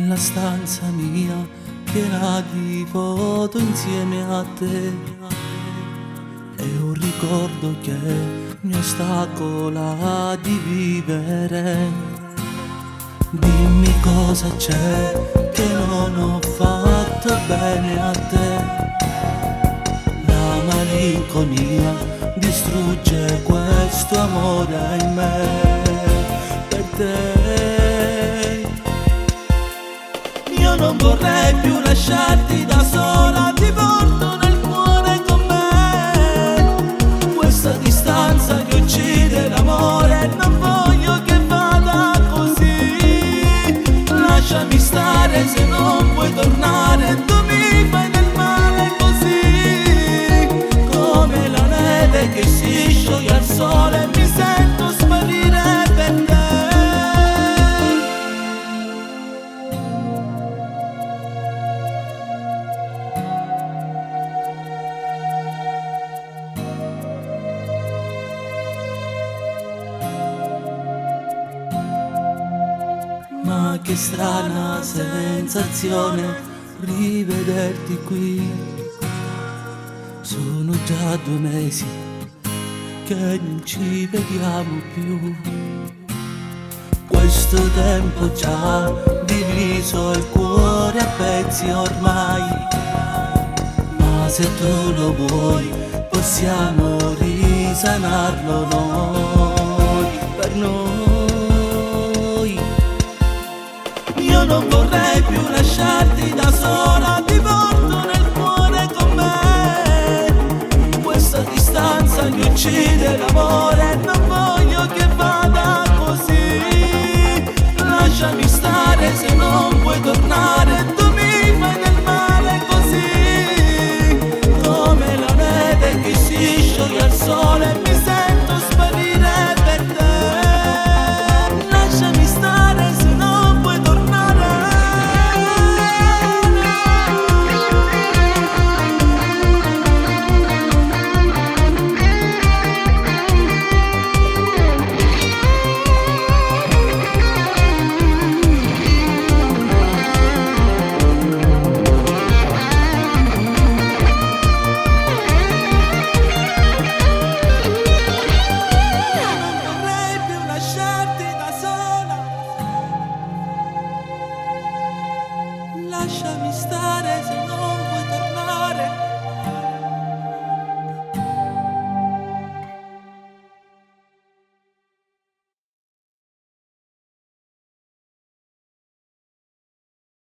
nella stanza mia piena di foto insieme a te. È un ricordo che mi ostacola di vivere. Dimmi cosa c'è che non ho fatto bene a te. La malinconia distrugge questo amore in me per te. Io non vorrei più lasciarti da sola, ti porto nel cuore con me. Questa distanza che uccide l'amore, non voglio che vada così. Lasciami stare se non puoi tornare, tu mi fai del male così. Come la neve che si scioglie al sole, mi sento sparire per te. Ma che strana sensazione rivederti qui. Sono già 2 mesi che non ci vediamo più. Questo tempo ci ha diviso il cuore a pezzi ormai. Ma se tu lo vuoi possiamo risanarlo noi, per noi. Io non vorrei più lasciarti da sola, ti porto nel cuore con me. Questa distanza mi uccide l'amore, non voglio che vada così. Lasciami stare se non puoi tornare, tu mi fai del male così. Come la neve che si scioglie al sole, mi sento sparire per te. Lasciami stare se non puoi tornare. Lasciami stare se